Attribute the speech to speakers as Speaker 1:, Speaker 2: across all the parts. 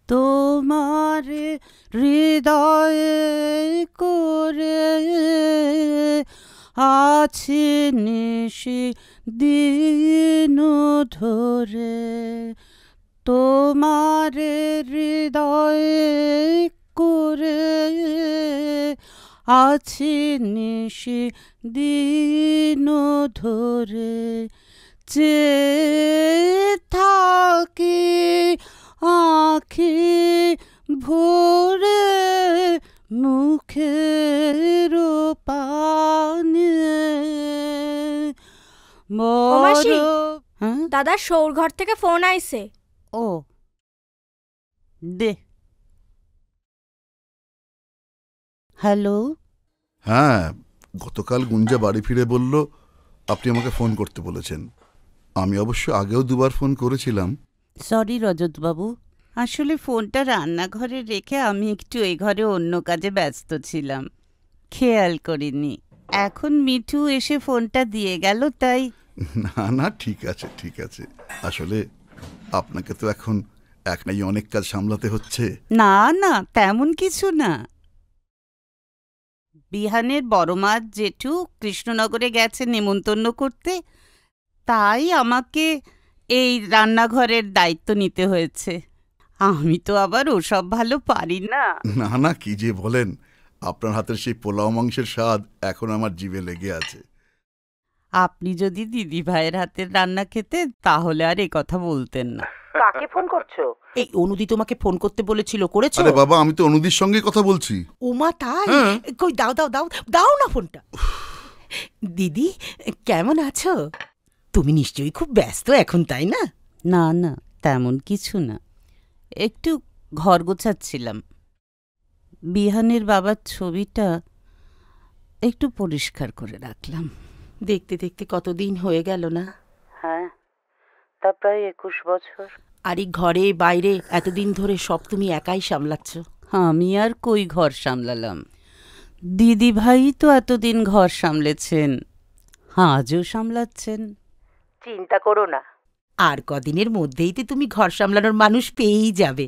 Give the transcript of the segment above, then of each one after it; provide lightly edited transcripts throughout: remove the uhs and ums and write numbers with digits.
Speaker 1: তোমারে হৃদয়ে করে আছি নিশি দিন ধরে, তোমারে হৃদয়ে করে আছি নিশি দিন ধরে, যে থাকি আখি ভরে মুখের পানে।
Speaker 2: দাদার শোর ঘর থেকে ফোন আইছে।
Speaker 1: ও দে। হ্যালো।
Speaker 3: হ্যাঁ, গতকাল গুঞ্জা বাড়ি ফিরে বলল আপনি আমাকে ফোন করতে বলেছেন। আমি অবশ্য আগেও দুবার ফোন করেছিলাম।
Speaker 1: সরি রজতবাবু, আসলে ফোনটা রান্নাঘরে রেখে আমি একটু এই ঘরে অন্য কাজে ব্যস্ত ছিলাম, খেয়াল করিনি। এখন মিঠু এসে ফোনটা দিয়ে গেল, তাই।
Speaker 3: না না, ঠিক আছে ঠিক আছে। আসলে আপনাকে তো এখন একলাই অনেক কাজ সামলাতে হচ্ছে।
Speaker 1: না না, তেমন কিছু না। বিহানের বড় মা জেঠু কৃষ্ণনগরে গেছে নেমন্তন্ন করতে, তাই আমাকে এই রান্নাঘরের দায়িত্ব নিতে হয়েছে। আমি তো আবার ওসব ভালো পারি না।
Speaker 3: না না, কি যে বলেন, আপনার হাতের সেই পোলাও মাংসের স্বাদ এখন আমার জিভে লেগে আছে।
Speaker 1: আপনি যদি দিদি ভাইয়ের হাতের রান্না খেতেন তাহলে আর এই কথা বলতেন না।
Speaker 4: কাকে ফোন করছো? এই অনুদি তোমাকে ফোন করতে বলেছিল, করেছো?
Speaker 3: আরে বাবা, আমি তো অনুদির সঙ্গে কথা বলছি।
Speaker 4: উমা তাই? কই দাও দাও দাও দাও না ফোনটা। দিদি কেমন আছো? তুমি নিশ্চয়ই খুব ব্যস্ত এখন, তাই না?
Speaker 1: না না, তেমন কিছু না, একটু ঘর গোছাচ্ছিলাম। বিহানের বাবার ছবিটা একটু পরিষ্কার করে রাখলাম।
Speaker 4: দেখতে দেখতে কতদিন হয়ে গেল না?
Speaker 1: হ্যাঁ, তা প্রায় 21 বছর।
Speaker 4: আর এই ঘরে বাইরে এতদিন ধরে সব তুমি একাই সামলাচ্ছ?
Speaker 1: আমি আর কই ঘর সামলালাম, দিদি ভাই তো এতদিন ঘর সামলেছেন, আজও সামলাচ্ছেন।
Speaker 4: চিন্তা করো না, আর কদিনের মধ্যেই তো তুমি ঘর সামলানোর মানুষ পেয়েই যাবে।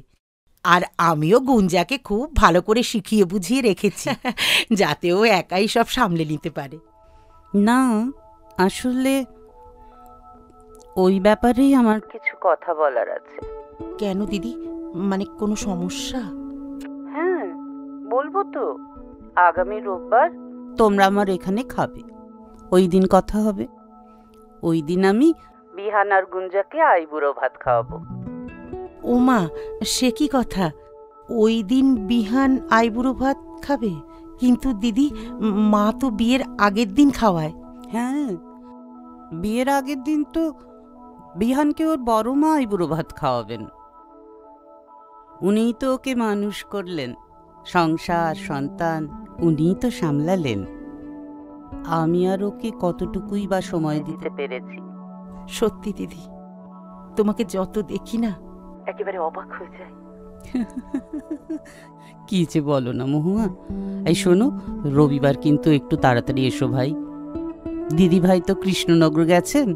Speaker 4: আর আমিও গুঞ্জাকে খুব ভালো করে শিখিয়ে বুঝিয়ে রেখেছি যাতে ও একাই সব সামলে নিতে পারে।
Speaker 1: না, আসলে ওই ব্যাপারেই আমার কিছু কথা বলার আছে।
Speaker 4: কেন দিদি, মানে কোনো সমস্যা?
Speaker 1: হ্যাঁ, বলবো তো। আগামী রোববার তোমরা আমার এখানে খাবে, ওই দিন কথা হবে। ওই দিন আমি বিহান আর গুঞ্জাকে আইবুড়ো ভাত খাওয়াবো।
Speaker 4: ওমা, সে কি কথা? ওই দিন বিহান আইবুড়ো ভাত খাবে? কিন্তু দিদি, মা তো বিয়ের আগের দিন খাওয়ায়।
Speaker 1: হ্যাঁ, বিয়ের আগের দিন তো বিহানকে ওর বড় মা আইবুড়ো ভাত খাওয়াবেন। উনিই তো ওকে মানুষ করলেন, সংসার সন্তান উনিই তো সামলালেন। আমি আর ওকে কতটুকুই বা সময় দিতে পেরেছি।
Speaker 4: সত্যি দিদি, তোমাকে যত দেখি না একেবারে অবাক হয়ে যায়।
Speaker 1: কি যে বলো না মহুয়া। এই শোনো, রবিবার কিন্তু একটু তাড়াতাড়ি এসো ভাই। দিদি ভাই তো কৃষ্ণনগর গেছেন,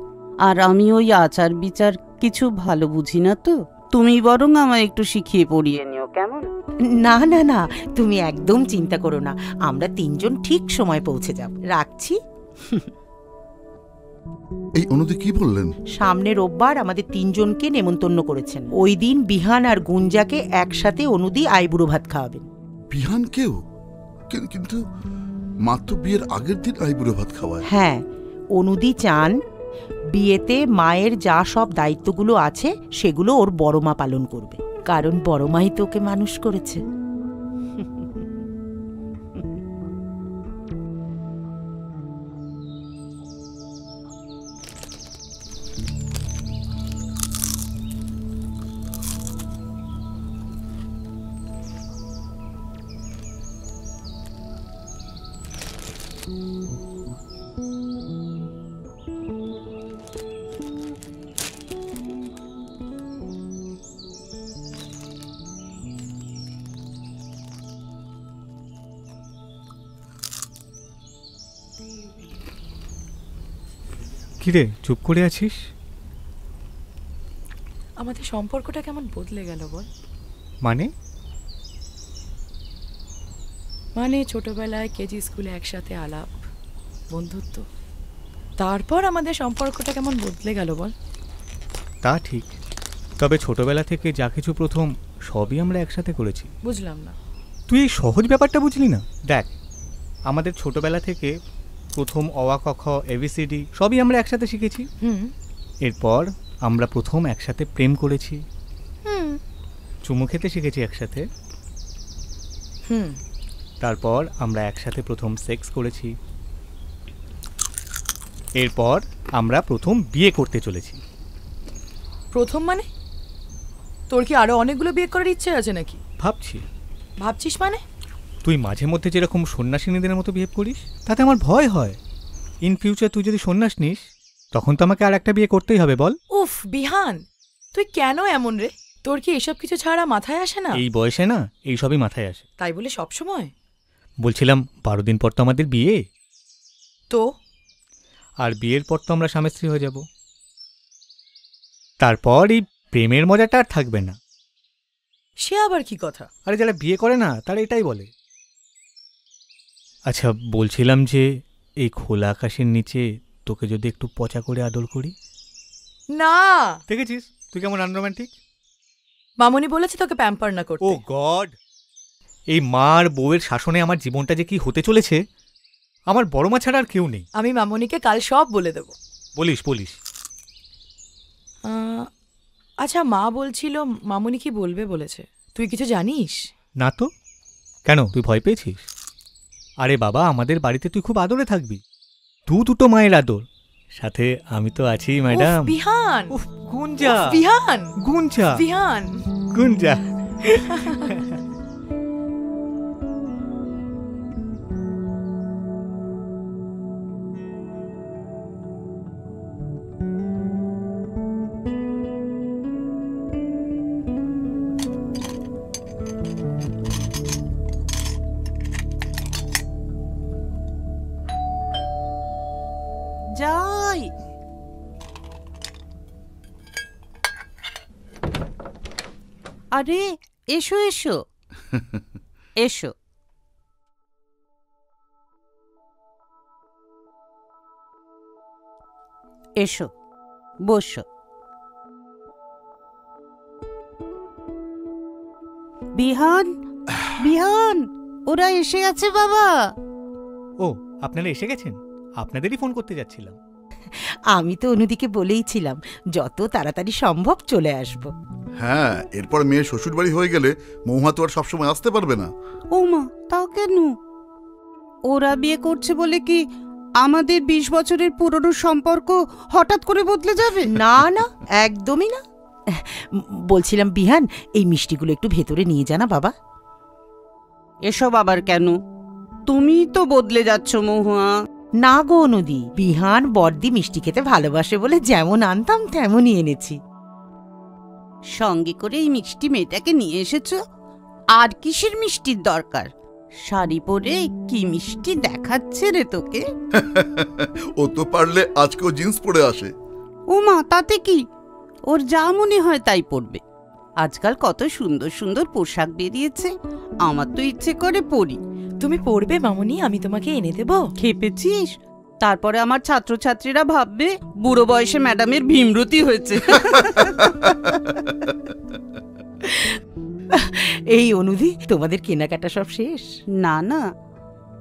Speaker 1: আর আমি ওই আচার বিচার কিছু ভালো বুঝি না, তো তুমি বরং আমায় একটু শিখিয়ে পড়িয়ে নিও, কেমন?
Speaker 4: না না না, তুমি একদম চিন্তা করো না, আমরা তিনজন ঠিক সময় পৌঁছে যাব। রাখছি।
Speaker 3: এই অনুদি কি বললেন?
Speaker 4: সামনে রোববার আমাদের তিনজনকে নেমন্তন্ন করেছেন। ওই দিন বিহান আর গুঞ্জাকে একসাথে অনুদি আইবুড়ো ভাত খাওয়াবেন।
Speaker 3: বিহান কেউ? কিন্তু মাত্র বিয়ের আগের দিন আইবুড়ো ভাত খাওয়ায়?
Speaker 4: হ্যাঁ, অনুদি চান বিয়েতে মায়ের যা সব দায়িত্বগুলো আছে সেগুলো ওর বড় মা পালন করবে, কারণ বড় মাই তো ওকে মানুষ করেছে।
Speaker 5: কিরে, চুপ করে আছিস?
Speaker 6: আমাদের সম্পর্কটা কেমন বদলে গেল বল।
Speaker 5: মানে?
Speaker 6: মানে ছোটবেলায় কেজি স্কুলে একসাথে আলাপ, বন্ধুত্ব, তারপর আমাদের সম্পর্কটা কেমন বদলে গেল বল।
Speaker 5: তা ঠিক, তবে ছোটবেলা থেকে যা কিছু প্রথম সবই আমরা একসাথে করেছি।
Speaker 6: বুঝলাম না।
Speaker 5: তুই এই সহজ ব্যাপারটা বুঝলি না? দেখ, আমাদের ছোটবেলা থেকে প্রথম অ আ ক খ এবিসিডি সবই আমরা একসাথে শিখেছি। এরপর আমরা প্রথম একসাথে প্রেম করেছি, চুমু খেতে শিখেছি একসাথে। তারপর আমরা একসাথে প্রথম সেক্স করেছি। এরপর আমরা প্রথম বিয়ে করতে চলেছি।
Speaker 6: প্রথম মানে? তোর কি আরো অনেকগুলো বিয়ে করার ইচ্ছে আছে নাকি?
Speaker 5: ভাবছি।
Speaker 6: ভাবছিস মানে?
Speaker 5: তুই মাঝে মধ্যে যেরকম সন্ন্যাসিনীদের মতো বিহেভ করিস, তাতে আমার ভয় হয়। ইন ফিউচার তুই যদি সন্ন্যাস নিস, তখন তো আমাকে আর একটা বিয়ে করতেই হবে, বল।
Speaker 6: উফ বিহান, তুই কেন এমন রে? তোর কি এসব কিছু ছাড়া মাথায় আসে না?
Speaker 5: এই বয়সে না এই সবই মাথায় আসে।
Speaker 6: তাই বলে সব সময়?
Speaker 5: বলছিলাম 12 দিন পর তো আমাদের বিয়ে,
Speaker 6: তো
Speaker 5: আর বিয়ের পর তো আমরা স্বামী স্ত্রী হয়ে যাব। তারপর এই প্রেমের মজাটা আর থাকবে না।
Speaker 6: সে আবার কি কথা?
Speaker 5: আরে যারা বিয়ে করে না তারা এটাই বলে। আচ্ছা, বলছিলাম যে এই খোলা আকাশের নিচে তোকে যদি একটু পচা করে আদর করি।
Speaker 6: না,
Speaker 5: দেখেছিস তুই কেমন আনরোম্যান্টিক।
Speaker 6: মামনি বলেছে তোকে প্যাম্পার না করতে।
Speaker 5: ও গড, এই মার বউয়ের শাসনে আমার জীবনটা যে কি হতে চলেছে। আমার বড় মা ছাড়া আর কেউ নেই।
Speaker 6: আমি মামনিকে কাল সব বলে দেব।
Speaker 5: বলিস বলিস।
Speaker 6: আচ্ছা, মা বলছিল মামনি কি বলবে বলেছে, তুই কিছু জানিস?
Speaker 5: না তো। কেন, তুই ভয় পেয়েছিস? আরে বাবা, আমাদের বাড়িতে তুই খুব আদরে থাকবি। দুটো মায়ের আদর, সাথে আমি তো আছি ম্যাডাম।
Speaker 6: বিহান,
Speaker 5: গুঞ্জা,
Speaker 6: বিহান,
Speaker 5: গুঞ্জা,
Speaker 6: বিহান,
Speaker 5: গুঞ্জা।
Speaker 1: যাই। আরে এসো এসো এসো। এসো বসো। বিহান, বিহান, ওরা এসে গেছে বাবা।
Speaker 5: ও, আপনারা এসে গেছেন? আপনাদেরই ফোন করতে যাচ্ছিলাম।
Speaker 4: আমি তো অনুদিকে বলেইছিলাম যত তাড়াতাড়ি সম্ভব চলে আসব।
Speaker 3: হ্যাঁ, এরপর মেয়ে শ্বশুর বাড়ি হয়ে গেলে মৌহা তো আর সবসময় আসতে পারবে না।
Speaker 1: ও মা, তাও কেন? ওরা বিয়ে করছে বলে কি আমাদের 20 বছরের পুরনো সম্পর্ক হঠাৎ করে বদলে যাবে?
Speaker 4: না না, একদমই না। বলছিলাম বিহান, এই মিষ্টিগুলো একটু ভেতরে নিয়ে জানা বাবা।
Speaker 1: এসব আবার কেন? তুমি তো বদলে যাচ্ছ মহুয়া।
Speaker 4: না গো অনুদি, বিহান বড়দি মিষ্টি খেতে ভালোবাসে বলে যেমন আনতাম তেমনই এনেছি।
Speaker 1: সঙ্গে করে এই মিষ্টি মেয়েটাকে নিয়ে এসেছো? আর কিসের মিষ্টির দরকার? শাড়ি পরে কি মিষ্টি দেখাচ্ছে রে তোকে।
Speaker 3: ও তো পারলে আজকেও জিন্স পরে আসে।
Speaker 1: ও মা, তাতে কি? ওর যা মনে হয় তাই পরবে। আজকাল কত সুন্দর সুন্দর পোশাক বেরিয়েছে, আমার তো ইচ্ছে করে পরি।
Speaker 6: তুমি পড়বে মামনি, আমি তোমাকে এনে দেব।
Speaker 1: খেপেছিস? তারপরে আমার ছাত্রছাত্রীরা ভাববে বুড়ো বয়সে ম্যাডামের ভীমরতি হয়েছে।
Speaker 4: এই অনুদি, তোমাদের কেনাকাটা সব শেষ?
Speaker 1: না না,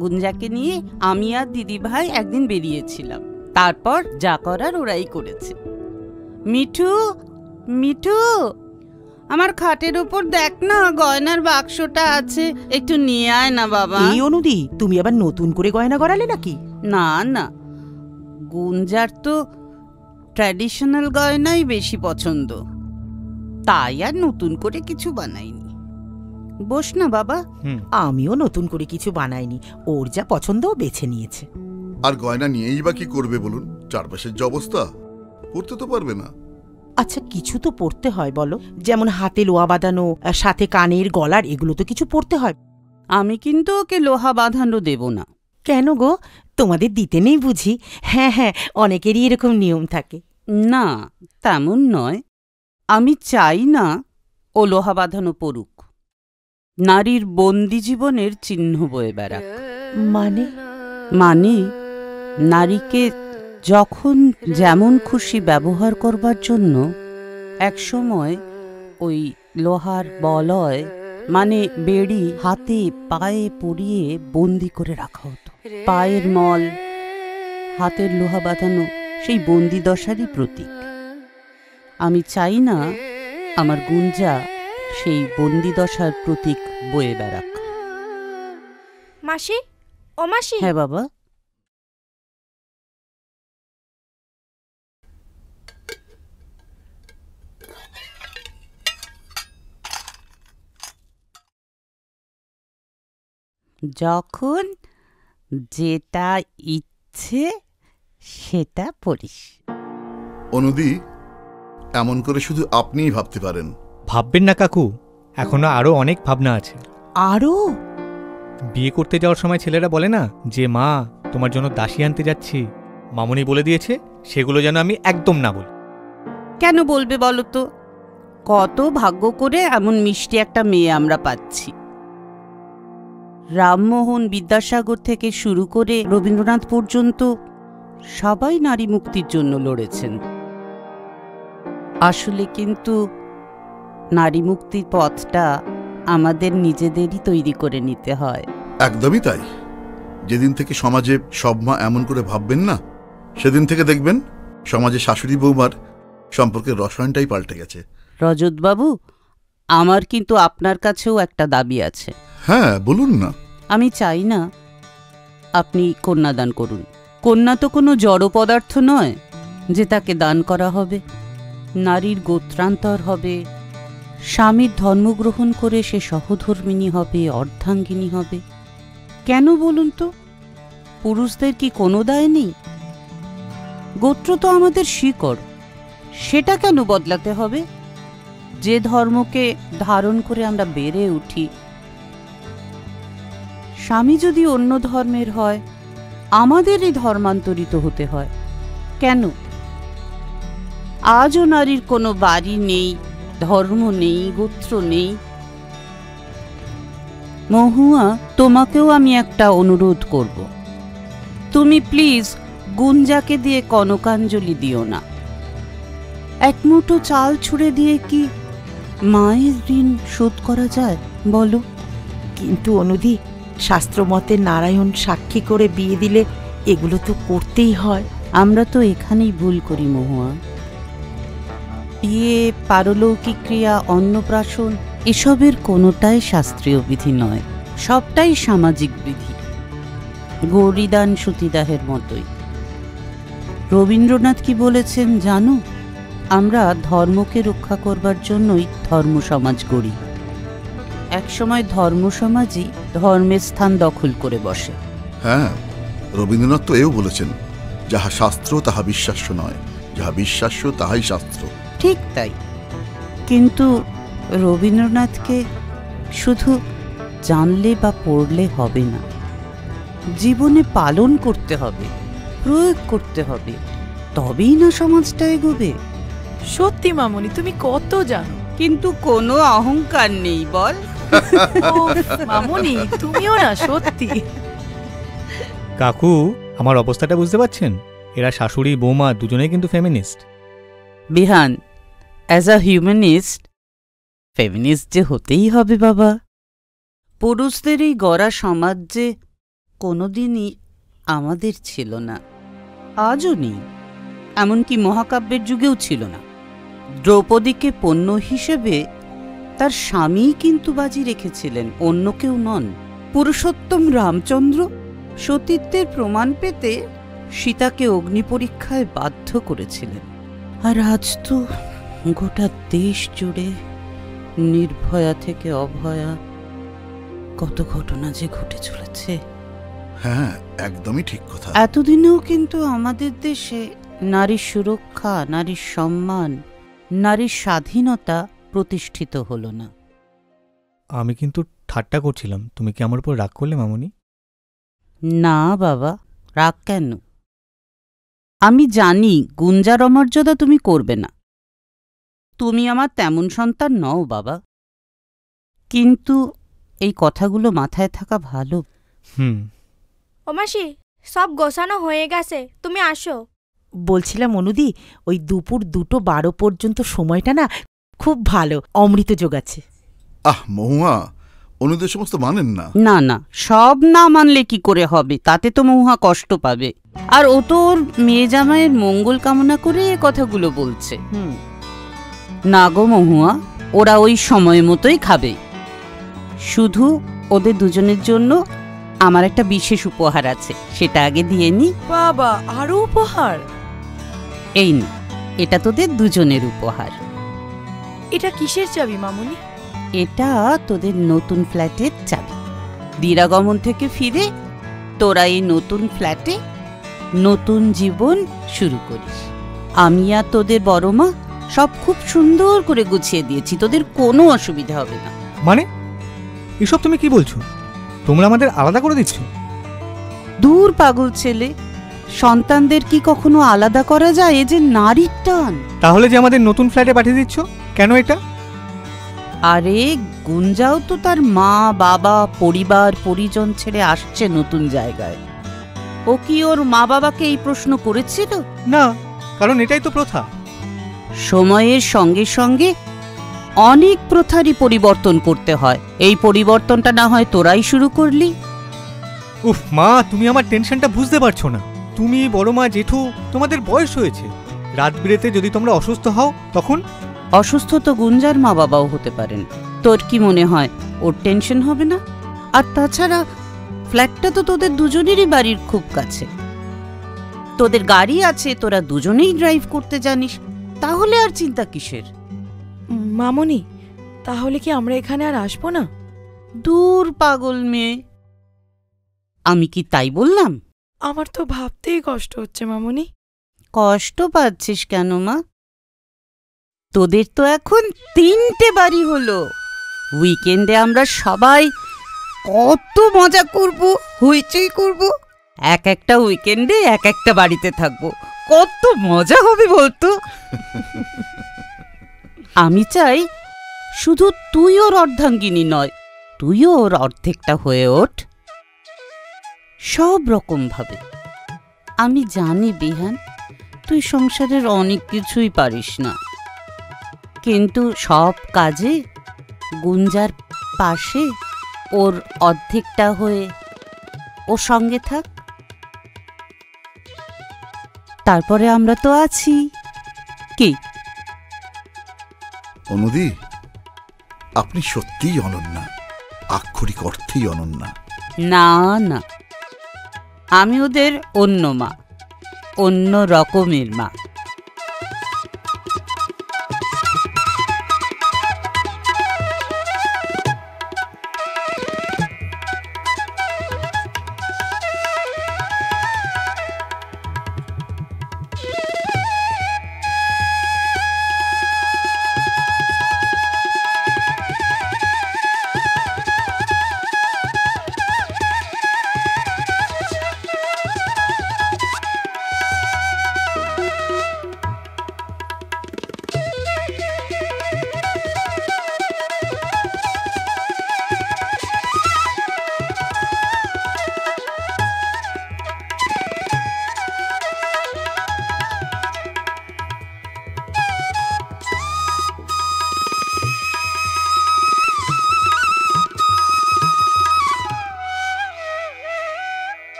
Speaker 1: গুঞ্জাকে নিয়ে আমি আর দিদি ভাই একদিন বেরিয়েছিলাম, তারপর যা করার ওরাই করেছে। মিঠু, মিঠু, আমার খাটের ওপর দেখ না, গয়নার বাক্সটা আছে, একটু নিয়ে আয় না বাবা।
Speaker 4: এই অনুদি, তুমি আবার নতুন করে গয়না গড়ালে নাকি?
Speaker 1: না না, গুঞ্জার তো ট্র্যাডিশনাল গয়নাই বেশি পছন্দ, তাই আর নতুন করে কিছু বানাইনি। বস না বাবা।
Speaker 4: আমিও নতুন করে কিছু বানাইনি, ওর যা পছন্দ ও বেছে নিয়েছে।
Speaker 3: আর গয়না নিয়েই বা কি করবে বলুন? চারপাশের যে অবস্থা, পড়তে তো পারবে না।
Speaker 4: আচ্ছা, কিছু তো পড়তে হয় বলো, যেমন হাতে লোহা বাঁধানো, সাথে কানের গলার, এগুলো তো কিছু পড়তে হয়।
Speaker 1: আমি কিন্তু ওকে লোহা বাঁধানো দেব না।
Speaker 4: কেন গো, তোমাদের দিতে নেই বুঝি? হ্যাঁ হ্যাঁ, অনেকেরই এরকম নিয়ম থাকে।
Speaker 1: না, তেমন নয়, আমি চাই না ও লোহা বাঁধানো পড়ুক। নারীর বন্দি জীবনের চিহ্ন বয়ে বেড়াক।
Speaker 4: মানে?
Speaker 1: মানে নারীকে যখন যেমন খুশি ব্যবহার করবার জন্য একসময় ওই লোহার বলয় মানে বেড়ি হাতে পায়ে পরিয়ে বন্দি করে রাখা হতো। পায়ের মল, হাতের লোহা বাঁধানো সেই বন্দি দশারই প্রতীক। আমি চাই না আমার গুঞ্জা সেই বন্দি দশার প্রতীক বয়ে বেড়াক।
Speaker 2: মাসি, ও মাসি,
Speaker 1: হ্যাঁ বাবা। যখন যেটা ইচ্ছে সেটা পড়িস।
Speaker 3: অনুদি, এমন করে শুধু আপনিই ভাবতে পারেন।
Speaker 5: ভাববেন না কাকু, এখনো আরো অনেক ভাবনা আছে।
Speaker 4: আরো?
Speaker 5: বিয়ে করতে যাওয়ার সময় ছেলেরা বলে না যে মা তোমার জন্য দাসী আনতে যাচ্ছি, মামুনি বলে দিয়েছে সেগুলো যেন আমি একদম না বলি।
Speaker 1: কেন বলবে বলো তো? কত ভাগ্য করে এমন মিষ্টি একটা মেয়ে আমরা পাচ্ছি। রামমোহন, বিদ্যাসাগর থেকে শুরু করে রবীন্দ্রনাথ পর্যন্ত সবাই নারী মুক্তির জন্য লড়েছেন। আসলে কিন্তু নারী মুক্তির পথটা আমাদের নিজেদেরই তৈরি করে নিতে হয়।
Speaker 3: একদমই তাই। যেদিন থেকে সমাজে সব মা এমন করে ভাববেন না, সেদিন থেকে দেখবেন সমাজে শাশুড়ি বৌমার সম্পর্কের রসায়নটাই পাল্টে গেছে।
Speaker 1: রজতবাবু, আমার কিন্তু আপনার কাছেও একটা দাবি আছে।
Speaker 3: হ্যাঁ, বলুন না।
Speaker 1: আমি চাই না আপনি কন্যাদান করুন। কন্যা তো কোনো জড় পদার্থ নয় যে তাকে দান করা হবে। নারীর গোত্রান্তর হবে, স্বামীর ধর্মগ্রহণ করে সে সহধর্মিণী হবে, অর্ধাঙ্গিনী হবে। কেন বলুন তো? পুরুষদের কি কোনো দায় নেই? গোত্র তো আমাদের শিকড়, সেটা কেন বদলাতে হবে? যে ধর্মকে ধারণ করে আমরা বেড়ে উঠি, স্বামী যদি অন্য ধর্মের হয় আমাদেরই ধর্মান্তরিত হতে হয় কেন? আজও নারীর কোনো বাড়ি নেই, ধর্ম নেই, গোত্র নেই। মহুয়া, তোমাকেও আমি একটা অনুরোধ করব। তুমি প্লিজ গুঞ্জাকে দিয়ে কনকাঞ্জলি দিও না। এক মুঠো চাল ছুঁড়ে দিয়ে কি মায়ের ঋণ শোধ করা যায় বলো?
Speaker 4: কিন্তু অনুদি, শাস্ত্রমতে নারায়ণ সাক্ষী করে বিয়ে দিলে এগুলো তো করতেই হয়।
Speaker 1: আমরা তো এখানেই ভুল করি মহুয়া। বিয়ে, পারলৌকিক ক্রিয়া, অন্নপ্রাশন এসবের কোনোটাই শাস্ত্রীয় বিধি নয়, সবটাই সামাজিক বিধি। গৌরীদান সতীদাহের মতোই। রবীন্দ্রনাথ কি বলেছেন জানো? আমরা ধর্মকে রক্ষা করবার জন্যই ধর্ম সমাজ গড়ি। একসময় ধর্ম সমাজই ধর্মের স্থান দখল করে বসে।
Speaker 3: হ্যাঁ, রবীন্দ্রনাথ তো এও বলেছেন, যাহা শাস্ত্র তাহা বিশ্বাস্য নয়, যাহা বিশ্বাস্য তাহাই শাস্ত্র।
Speaker 1: ঠিক তাই। কিন্তু রবীন্দ্রনাথকে শুধু জানলে বা পড়লে হবে না, জীবনে পালন করতে হবে, প্রয়োগ করতে হবে, তবেই না সমাজটা এগোবে।
Speaker 6: সত্যি মামুনি, তুমি কত জানো।
Speaker 1: কিন্তু কোনো অহংকার নেই বল।
Speaker 6: মামুনি, তুমিও না, সত্যি।
Speaker 5: কাকু, আমার অবস্থাটা বুঝতে পারছেন? এরা শাশুড়ি বৌমা দুজনেই কিন্তু feminist.
Speaker 1: Bihan, as a humanist feminist যে হতেই হবে বাবা। পুরুষদের এই গড়া সমাজ যে কোনোদিনই আমাদের ছিল না, আজও নেই, এমনকি মহাকাব্যের যুগেও ছিল না। দ্রৌপদীকে পণ্য হিসেবে তার স্বামীই কিন্তু বাজি রেখেছিলেন, অন্য কেউ নন। পুরুষোত্তম রামচন্দ্র সতীত্বের প্রমাণ পেতে সীতাকে অগ্নি পরীক্ষায় বাধ্য করেছিলেন। আর আজ তো গোটা দেশ জুড়ে নির্ভয়া থেকে অভয়া কত ঘটনা যে ঘটে চলেছে।
Speaker 3: হ্যাঁ, একদমই ঠিক কথা।
Speaker 1: এতদিনেও কিন্তু আমাদের দেশে নারীর সুরক্ষা, নারীর সম্মান, নারীর স্বাধীনতা প্রতিষ্ঠিত হলো না।
Speaker 5: আমি কিন্তু ঠাট্টা করছিলাম, তুমি কি আমার উপর রাগ করলে মামুনি?
Speaker 1: না বাবা, রাগ কেন? আমি জানি গুঞ্জার অমর্যাদা তুমি করবে না, তুমি আমার তেমন সন্তান নও বাবা। কিন্তু এই কথাগুলো মাথায় থাকা ভালো।
Speaker 5: হুম।
Speaker 2: ও মাসি, সব গোছানো হয়ে গেছে, তুমি আসো।
Speaker 4: বলছিলাম অনুদি, ওই দুপুর 2:12 পর্যন্ত সময়টা না খুব ভালো, অমৃত যোগাচ্ছে।
Speaker 3: আহ মহুয়া, অনুদের সমস্ত মানেন না।
Speaker 1: না না, সব না মানলে কি করে হবে? তাতে তো মহুয়া কষ্ট পাবে। আর ও তো ওর মেয়ে জামাইয়ের মঙ্গল কামনা করে এ কথাগুলো বলছে। না গো মহুয়া, ওরা ওই সময় মতোই খাবে। শুধু ওদের দুজনের জন্য আমার একটা বিশেষ উপহার আছে, সেটা আগে দিয়ে নি।
Speaker 6: বাবা, আরো উপহার?
Speaker 1: এই নি, এটা তোদের দুজনের উপহার।
Speaker 6: এটা কিসের চাবি মামুনি?
Speaker 1: এটা তোদের নতুন ফ্ল্যাটের চাবি। দিরাগমন থেকে ফিরে তোরা এই নতুন ফ্ল্যাটে নতুন জীবন শুরু করিস। আমি আর তোদের বড় মা সব খুব সুন্দর করে গুছিয়ে দিয়েছি, তোদের কোনো অসুবিধা হবে না।
Speaker 5: মানে এসব তুমি কি বলছো? তোমরা আমাদের আলাদা করে দিচ্ছ?
Speaker 1: দূর পাগল ছেলে, সন্তানদের কি কখনো আলাদা করা যায়? এ যে নারীর টান।
Speaker 5: তাহলে যে আমাদের নতুন ফ্ল্যাটে পাঠিয়ে দিচ্ছ, কেন এটা?
Speaker 1: আরে গুঞ্জাও তো তার মা বাবা পরিবার পরিজন ছেড়ে আসছে নতুন জায়গায়। ও কি ওর মা বাবাকে এই প্রশ্ন করেছিল?
Speaker 5: না, কারণ এটাই তো প্রথা।
Speaker 1: সময়ের সঙ্গে সঙ্গে অনেক প্রথারই পরিবর্তন করতে হয়। এই পরিবর্তনটা না হয় তোরাই শুরু করলি।
Speaker 5: উফ মা, তুমি আমার টেনশনটা বুঝতে পারছো না। তুমি, বড় মা, জেঠু, তোমাদের বয়স হয়েছে। রাত বিরেতে যদি তোমরা অসুস্থ হও তখন?
Speaker 1: অসুস্থ তো গুঞ্জার মা বাবাও হতে পারেন। তোর কি মনে হয় ওর টেনশন হবে না? আর তাছাড়া ফ্ল্যাটটা তো তোদের দুজনেরই বাড়ির খুব কাছে। তোদের গাড়ি আছে, তোরা দুজনেই ড্রাইভ করতে জানিস, তাহলে আর চিন্তা কিসের?
Speaker 6: মামুনি, তাহলে কি আমরা এখানে আর আসবো না?
Speaker 1: দূর পাগল মেয়ে, আমি কি তাই বললাম?
Speaker 6: আমার তো ভাবতেই কষ্ট হচ্ছে মামুনি।
Speaker 1: কষ্ট পাচ্ছিস কেন মা? তোদের তো এখন 3টে বাড়ি হলো। উইকেন্ডে আমরা সবাই কত মজা করব, হইচই করব। এক একটা উইকেন্ডে এক একটা বাড়িতে থাকবো, কত মজা হবে বলতো। আমি চাই শুধু তুই ওর অর্ধাঙ্গিনী নয়, তুইও ওর অর্ধেকটা হয়ে ওঠ, সব রকম ভাবে। আমি জানি বিহান, তুই সংসারের অনেক কিছুই পারিস না, কিন্তু সব কাজে গুঞ্জার পাশে ওর অর্ধেকটা হয়ে ওর সঙ্গে থাক। তারপরে আমরা তো আছি। কি
Speaker 3: অনুদি, আপনি সত্যিই অনন্যা, আক্ষরিক অর্থেই অনন্যা।
Speaker 1: না না, আমি ওদের অন্য মা, অন্য রকমের মা।